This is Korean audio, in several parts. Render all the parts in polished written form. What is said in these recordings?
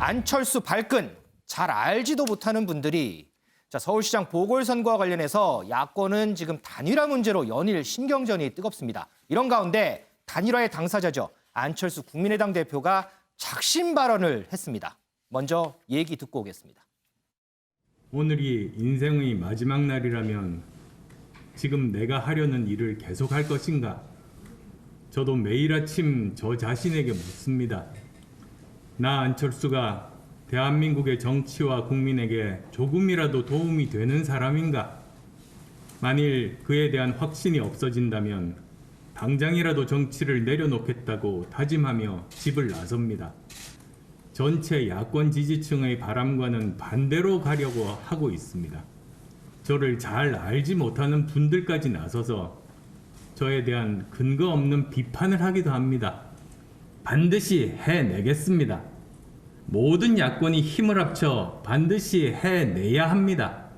안철수 발끈 잘 알지도 못하는 분들이 서울시장 보궐선거와 관련해서 야권은 지금 단일화 문제로 연일 신경전이 뜨겁습니다. 이런 가운데 단일화의 당사자죠. 안철수 국민의당 대표가 작심 발언을 했습니다. 먼저 얘기 듣고 오겠습니다. 오늘이 인생의 마지막 날이라면 지금 내가 하려는 일을 계속할 것인가? 저도 매일 아침 저 자신에게 묻습니다. 나 안철수가 대한민국의 정치와 국민에게 조금이라도 도움이 되는 사람인가? 만일 그에 대한 확신이 없어진다면 당장이라도 정치를 내려놓겠다고 다짐하며 집을 나섭니다. 전체 야권 지지층의 바람과는 반대로 가려고 하고 있습니다. 저를 잘 알지 못하는 분들까지 나서서 저에 대한 근거 없는 비판을 하기도 합니다. 반드시 해내겠습니다. 모든 야권이 힘을 합쳐 반드시 해내야 합니다.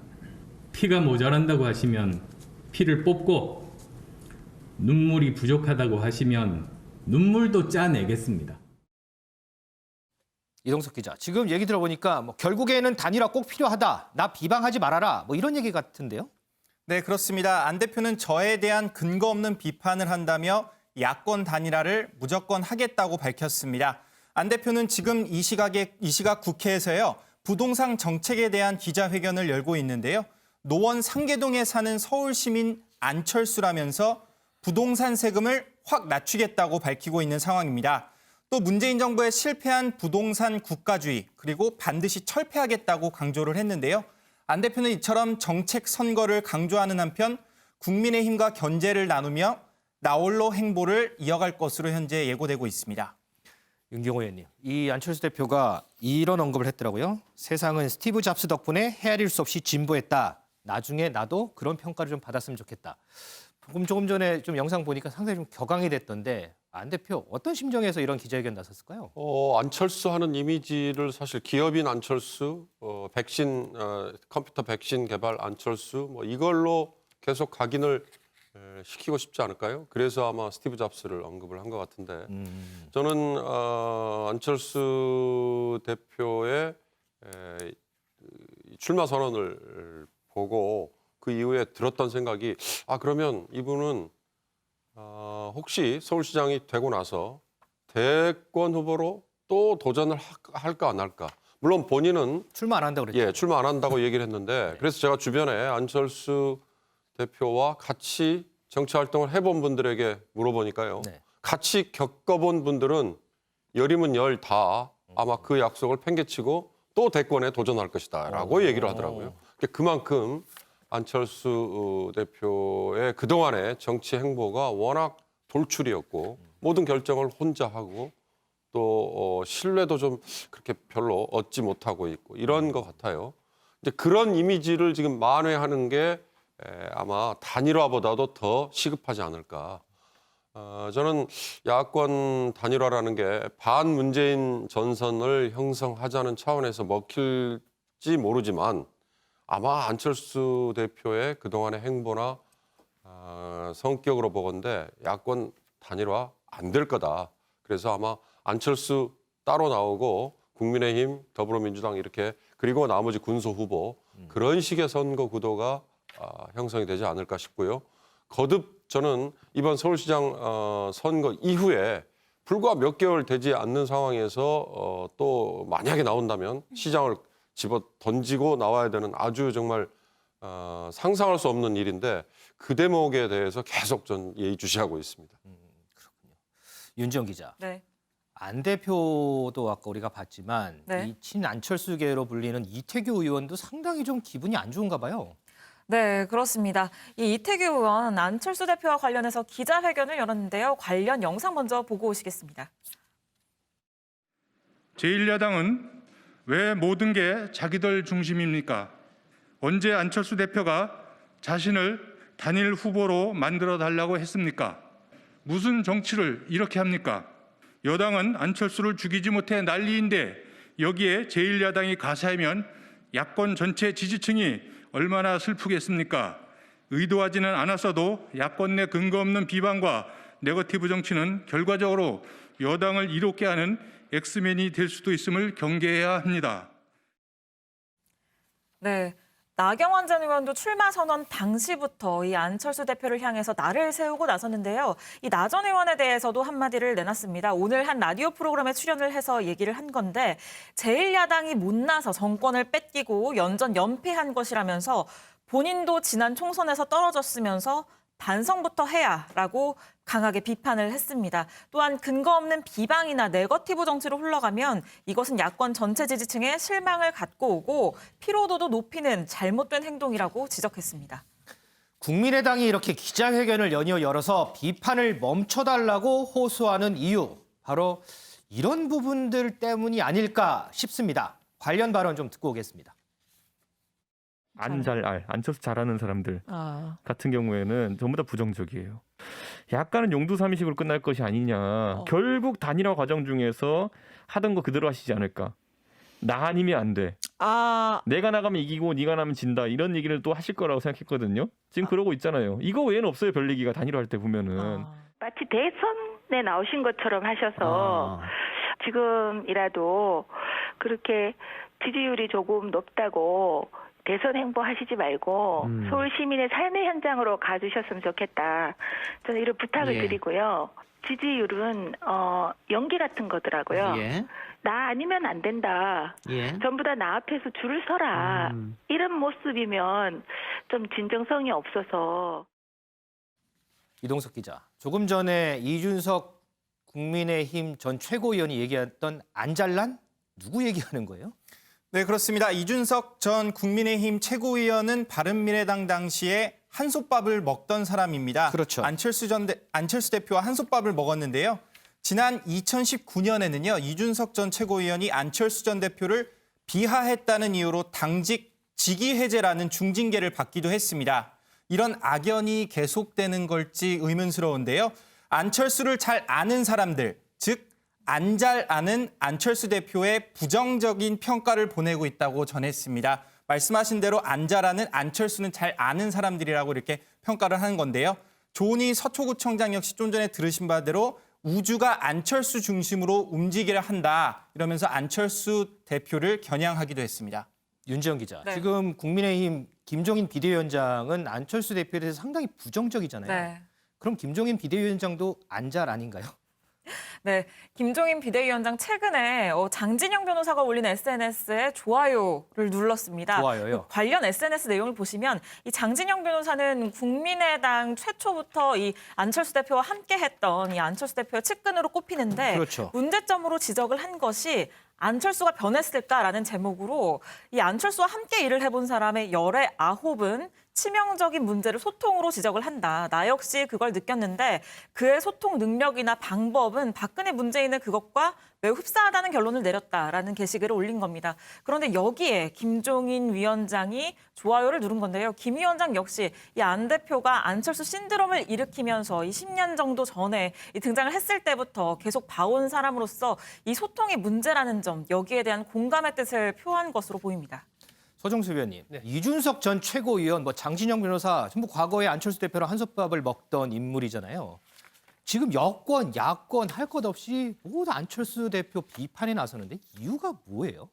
피가 모자란다고 하시면 피를 뽑고 눈물이 부족하다고 하시면 눈물도 짜내겠습니다. 이동석 기자, 지금 얘기 들어보니까 결국에는 단일화 꼭 필요하다. 나 비방하지 말아라. 이런 얘기 같은데요? 네, 그렇습니다. 안 대표는 저에 대한 근거 없는 비판을 한다며 야권 단일화를 무조건 하겠다고 밝혔습니다. 안 대표는 지금 이 시각 국회에서요, 부동산 정책에 대한 기자회견을 열고 있는데요. 노원 상계동에 사는 서울 시민 안철수라면서 부동산 세금을 확 낮추겠다고 밝히고 있는 상황입니다. 또 문재인 정부의 실패한 부동산 국가주의, 그리고 반드시 철폐하겠다고 강조를 했는데요. 안 대표는 이처럼 정책 선거를 강조하는 한편 국민의힘과 견제를 나누며 나홀로 행보를 이어갈 것으로 현재 예고되고 있습니다. 윤경호 의원님, 이 안철수 대표가 이런 언급을 했더라고요. 세상은 스티브 잡스 덕분에 헤아릴 수 없이 진보했다. 나중에 나도 그런 평가를 좀 받았으면 좋겠다. 조금 전에 좀 영상 보니까 상당히 좀 격앙이 됐던데 안 대표 어떤 심정에서 이런 기자회견 나섰을까요? 안철수 하는 이미지를 사실 기업인 안철수, 백신 컴퓨터 백신 개발 안철수 이걸로 계속 각인을 시키고 싶지 않을까요? 그래서 아마 스티브 잡스를 언급을 한 것 같은데 저는 안철수 대표의 출마 선언을 보고 그 이후에 들었던 생각이 그러면 이분은 혹시 서울시장이 되고 나서 대권 후보로 또 도전을 할까 안 할까? 물론 본인은 출마 안 한다고 그랬죠. 예, 출마 안 한다고 얘기를 했는데 네. 그래서 제가 주변에 안철수 대표와 같이 정치 활동을 해본 분들에게 물어보니까요. 네. 같이 같이 겪어본 분들은 열이면 열 다 아마 그 약속을 팽개치고 또 대권에 도전할 것이다라고 얘기를 하더라고요. 그만큼 안철수 대표의 그동안의 정치 행보가 워낙 돌출이었고 모든 결정을 혼자 하고 또 신뢰도 좀 그렇게 별로 얻지 못하고 있고 이런 것 같아요. 이제 그런 이미지를 지금 만회하는 게 아마 단일화보다도 더 시급하지 않을까. 저는 야권 단일화라는 게 반문재인 전선을 형성하자는 차원에서 먹힐지 모르지만 아마 안철수 대표의 그동안의 행보나 성격으로 보건대 야권 단일화 안 될 거다. 그래서 아마 안철수 따로 나오고 국민의힘, 더불어민주당 이렇게 그리고 나머지 군소 후보 그런 식의 선거 구도가 형성이 되지 않을까 싶고요. 거듭 저는 이번 서울시장 선거 이후에 불과 몇 개월 되지 않는 상황에서 또 만약에 나온다면 시장을 집어 던지고 나와야 되는 아주 정말 상상할 수 없는 일인데 그 대목에 대해서 계속 전 예의주시하고 있습니다. 그렇군요. 윤지영 기자. 네. 안 대표도 아까 우리가 봤지만 네. 이 친안철수계로 불리는 이태규 의원도 상당히 좀 기분이 안 좋은가 봐요. 네, 그렇습니다. 이 이태규 의원 안철수 대표와 관련해서 기자회견을 열었는데요. 관련 영상 먼저 보고 오시겠습니다. 제1야당은 왜 모든 게 자기들 중심입니까? 언제 안철수 대표가 자신을 단일 후보로 만들어 달라고 했습니까? 무슨 정치를 이렇게 합니까? 여당은 안철수를 죽이지 못해 난리인데 여기에 제1야당이 가세하면 야권 전체 지지층이 얼마나 슬프겠습니까? 의도하지는 않았어도 야권 내 근거 없는 비방과 네거티브 정치는 결과적으로 여당을 이롭게 하는 엑스맨이 될 수도 있음을 경계해야 합니다. 네. 나경원 전 의원도 출마 선언 당시부터 이 안철수 대표를 향해서 날을 세우고 나섰는데요. 이 나 전 의원에 대해서도 한마디를 내놨습니다. 오늘 한 라디오 프로그램에 출연을 해서 얘기를 한 건데 제1야당이 못나서 정권을 뺏기고 연전 연패한 것이라면서 본인도 지난 총선에서 떨어졌으면서 반성부터 해야라고 강하게 비판을 했습니다. 또한 근거 없는 비방이나 네거티브 정치로 흘러가면 이것은 야권 전체 지지층에 실망을 갖고 오고 피로도도 높이는 잘못된 행동이라고 지적했습니다. 국민의당이 이렇게 기자회견을 연이어 열어서 비판을 멈춰달라고 호소하는 이유, 바로 이런 부분들 때문이 아닐까 싶습니다. 관련 발언 좀 듣고 오겠습니다. 안철수 잘하는 사람들 같은 경우에는 전부 다 부정적이에요. 약간은 용두사미식으로 끝날 것이 아니냐. 결국 단일화 과정 중에서 하던 거 그대로 하시지 않을까. 나 아니면 안 돼. 내가 나가면 이기고 네가 나면 진다. 이런 얘기를 또 하실 거라고 생각했거든요. 지금 그러고 있잖아요. 이거 외에는 없어요. 별 얘기가 단일화할 때 보면은. 마치 대선에 나오신 것처럼 하셔서 지금이라도 그렇게 지지율이 조금 높다고 대선 행보하시지 말고 서울 시민의 삶의 현장으로 가주셨으면 좋겠다. 저는 이런 부탁을 드리고요. 지지율은 연기 같은 거더라고요. 나 아니면 안 된다. 전부 다 나 앞에서 줄을 서라. 이런 모습이면 좀 진정성이 없어서. 이동석 기자, 조금 전에 이준석 국민의힘 전 최고위원이 얘기했던 안잘란? 누구 얘기하는 거예요? 네, 그렇습니다. 이준석 전 국민의힘 최고위원은 바른미래당 당시에 한솥밥을 먹던 사람입니다. 그렇죠. 안철수 대표와 한솥밥을 먹었는데요. 지난 2019년에는요. 이준석 전 최고위원이 안철수 전 대표를 비하했다는 이유로 당직 직위해제라는 중징계를 받기도 했습니다. 이런 악연이 계속되는 걸지 의문스러운데요. 안철수를 잘 아는 사람들, 즉 안 잘 아는 안철수 대표의 부정적인 평가를 보내고 있다고 전했습니다. 말씀하신 대로 안 잘 아는 안철수는 잘 아는 사람들이라고 이렇게 평가를 하는 건데요. 조은희 서초구청장 역시 좀 전에 들으신 바대로 우주가 안철수 중심으로 움직이려 한다. 이러면서 안철수 대표를 겨냥하기도 했습니다. 윤지영 기자, 네. 지금 국민의힘 김종인 비대위원장은 안철수 대표에 대해서 상당히 부정적이잖아요. 네. 그럼 김종인 비대위원장도 안잘 아닌가요? 네, 김종인 비대위원장 최근에 장진영 변호사가 올린 SNS에 좋아요를 눌렀습니다. 좋아요요? 관련 SNS 내용을 보시면 이 장진영 변호사는 국민의당 최초부터 이 안철수 대표와 함께했던 이 안철수 대표의 측근으로 꼽히는데 그렇죠. 문제점으로 지적을 한 것이 안철수가 변했을까라는 제목으로 이 안철수와 함께 일을 해본 사람의 열의 9은 치명적인 문제를 소통으로 지적을 한다. 나 역시 그걸 느꼈는데 그의 소통 능력이나 방법은 박근혜 문재인의 그것과 매우 흡사하다는 결론을 내렸다라는 게시글을 올린 겁니다. 그런데 여기에 김종인 위원장이 좋아요를 누른 건데요. 김 위원장 역시 이 안 대표가 안철수 신드롬을 일으키면서 이 10년 정도 전에 이 등장을 했을 때부터 계속 봐온 사람으로서 이 소통이 문제라는 점, 여기에 대한 공감의 뜻을 표한 것으로 보입니다. 서정수 위원님, 네. 이준석 전 최고위원, 장진영 변호사 전부 과거에 안철수 대표랑 한솥밥을 먹던 인물이잖아요. 지금 여권, 야권 할 것 없이 모두 안철수 대표 비판에 나서는데 이유가 뭐예요?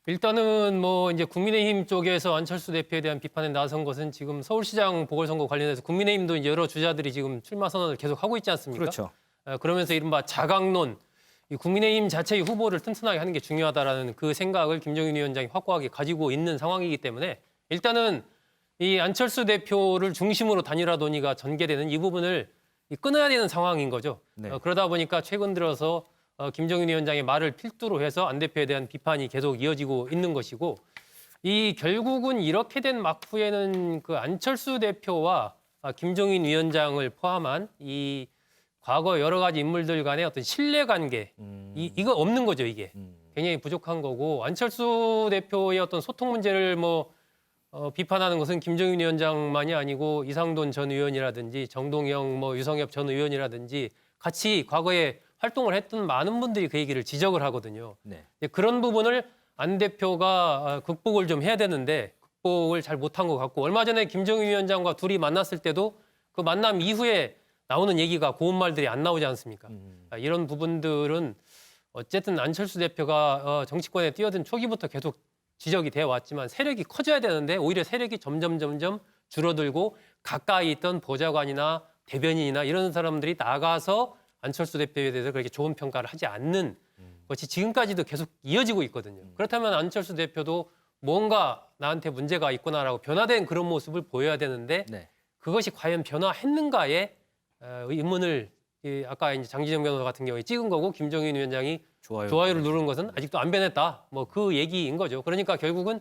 일단은 이제 국민의힘 쪽에서 안철수 대표에 대한 비판에 나선 것은 지금 서울시장 보궐선거 관련해서 국민의힘도 이제 여러 주자들이 지금 출마 선언을 계속 하고 있지 않습니까? 그렇죠. 그러면서 이른바 자강론, 이 국민의힘 자체의 후보를 튼튼하게 하는 게 중요하다라는 그 생각을 김종인 위원장이 확고하게 가지고 있는 상황이기 때문에 일단은 이 안철수 대표를 중심으로 단일화 논의가 전개되는 이 부분을 끊어야 되는 상황인 거죠. 네. 그러다 보니까 최근 들어서 김종인 위원장의 말을 필두로 해서 안 대표에 대한 비판이 계속 이어지고 있는 것이고 이 결국은 이렇게 된 막후에는 그 안철수 대표와 김종인 위원장을 포함한 이 과거 여러 가지 인물들 간의 어떤 신뢰관계 이거 없는 거죠, 이게. 굉장히 부족한 거고 안철수 대표의 어떤 소통 문제를 비판하는 것은 김종인 위원장만이 아니고 이상돈 전 의원이라든지 정동영 유성엽 전 의원이라든지 같이 과거에 활동을 했던 많은 분들이 그 얘기를 지적을 하거든요. 네. 그런 부분을 안 대표가 극복을 좀 해야 되는데 극복을 잘 못한 것 같고 얼마 전에 김종인 위원장과 둘이 만났을 때도 그 만남 이후에 나오는 얘기가 고운 말들이 안 나오지 않습니까? 이런 부분들은 어쨌든 안철수 대표가 정치권에 뛰어든 초기부터 계속 지적이 되어 왔지만 세력이 커져야 되는데 오히려 세력이 점점 줄어들고 가까이 있던 보좌관이나 대변인이나 이런 사람들이 나가서 안철수 대표에 대해서 그렇게 좋은 평가를 하지 않는 것이 지금까지도 계속 이어지고 있거든요. 그렇다면 안철수 대표도 뭔가 나한테 문제가 있구나라고 변화된 그런 모습을 보여야 되는데 네. 그것이 과연 변화했는가에 의문을 아까 이제 장진영 변호사 같은 경우에 찍은 거고 김종인 위원장이 좋아요를 누른 것은 아직도 안 변했다. 뭐 그 얘기인 거죠. 그러니까 결국은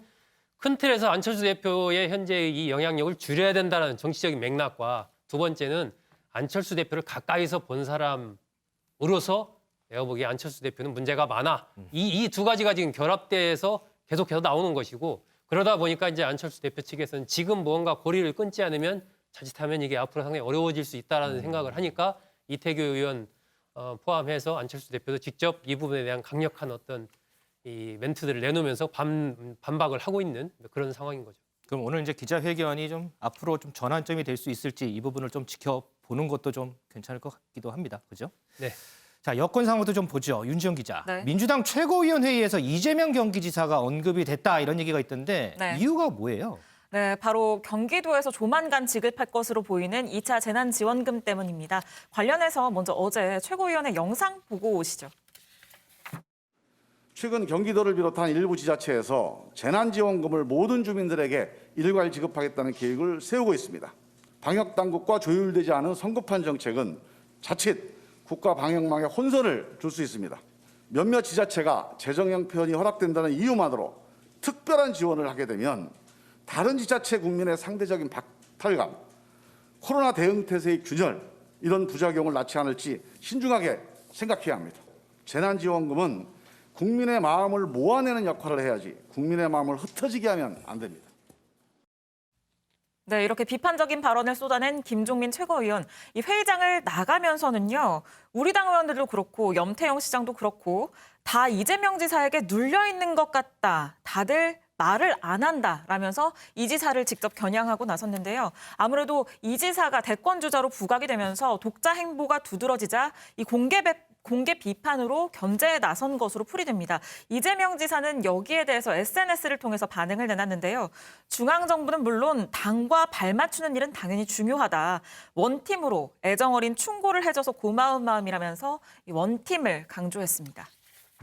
큰 틀에서 안철수 대표의 현재의 이 영향력을 줄여야 된다는 정치적인 맥락과 두 번째는 안철수 대표를 가까이서 본 사람으로서 내가 보기에 안철수 대표는 문제가 많아. 이 두 가지가 지금 결합돼서 계속해서 나오는 것이고 그러다 보니까 이제 안철수 대표 측에서는 지금 뭔가 고리를 끊지 않으면 자칫하면 이게 앞으로 상당히 어려워질 수 있다라는 생각을 하니까 이태규 의원 포함해서 안철수 대표도 직접 이 부분에 대한 강력한 어떤 이 멘트들을 내놓으면서 반박을 하고 있는 그런 상황인 거죠. 그럼 오늘 이제 기자회견이 좀 앞으로 좀 전환점이 될 수 있을지 이 부분을 좀 지켜보는 것도 좀 괜찮을 것 같기도 합니다. 그죠? 네. 자, 여권 상황도 좀 보죠. 윤지영 기자. 네. 민주당 최고위원회의에서 이재명 경기지사가 언급이 됐다 이런 얘기가 있던데 네. 이유가 뭐예요? 네, 바로 경기도에서 조만간 지급할 것으로 보이는 2차 재난지원금 때문입니다. 관련해서 먼저 어제 최고위원회 영상 보고 오시죠. 최근 경기도를 비롯한 일부 지자체에서 재난지원금을 모든 주민들에게 일괄 지급하겠다는 계획을 세우고 있습니다. 방역당국과 조율되지 않은 성급한 정책은 자칫 국가 방역망에 혼선을 줄 수 있습니다. 몇몇 지자체가 재정 형편이 허락된다는 이유만으로 특별한 지원을 하게 되면 다른 지자체 국민의 상대적인 박탈감, 코로나 대응 태세의 균열, 이런 부작용을 낳지 않을지 신중하게 생각해야 합니다. 재난지원금은 국민의 마음을 모아내는 역할을 해야지 국민의 마음을 흩어지게 하면 안 됩니다. 네, 이렇게 비판적인 발언을 쏟아낸 김종민 최고위원. 이 회의장을 나가면서는요. 우리 당 의원들도 그렇고 염태영 시장도 그렇고 다 이재명 지사에게 눌려 있는 것 같다. 다들 말을 안 한다라면서 이 지사를 직접 겨냥하고 나섰는데요. 아무래도 이 지사가 대권주자로 부각이 되면서 독자 행보가 두드러지자 이 공개 비판으로 견제에 나선 것으로 풀이됩니다. 이재명 지사는 여기에 대해서 SNS를 통해서 반응을 내놨는데요. 중앙정부는 물론 당과 발맞추는 일은 당연히 중요하다. 원팀으로 애정어린 충고를 해줘서 고마운 마음이라면서 이 원팀을 강조했습니다.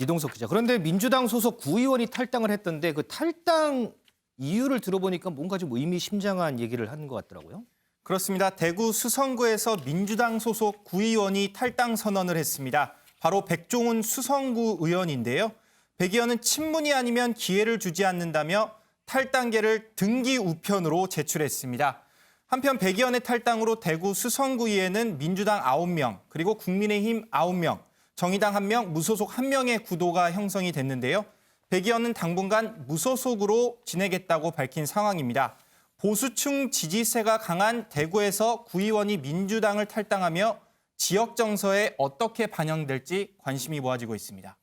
이동석 기자. 그런데 민주당 소속 구의원이 탈당을 했던데 그 탈당 이유를 들어보니까 뭔가 좀 의미심장한 얘기를 하는 것 같더라고요. 그렇습니다. 대구 수성구에서 민주당 소속 구의원이 탈당 선언을 했습니다. 바로 백종훈 수성구 의원인데요. 백 의원은 친문이 아니면 기회를 주지 않는다며 탈당계를 등기 우편으로 제출했습니다. 한편 백 의원의 탈당으로 대구 수성구의회는 민주당 9명, 그리고 국민의힘 9명, 정의당 1명, 무소속 1명의 구도가 형성이 됐는데요. 백 의원은 당분간 무소속으로 지내겠다고 밝힌 상황입니다. 보수층 지지세가 강한 대구에서 구의원이 민주당을 탈당하며 지역 정서에 어떻게 반영될지 관심이 모아지고 있습니다.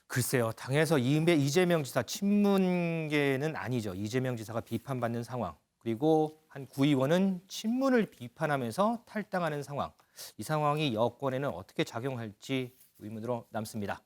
글쎄요. 당에서 이재명 지사 친문계는 아니죠. 이재명 지사가 비판받는 상황. 그리고 한 구의원은 친문을 비판하면서 탈당하는 상황. 이 상황이 여권에는 어떻게 작용할지 의문으로 남습니다.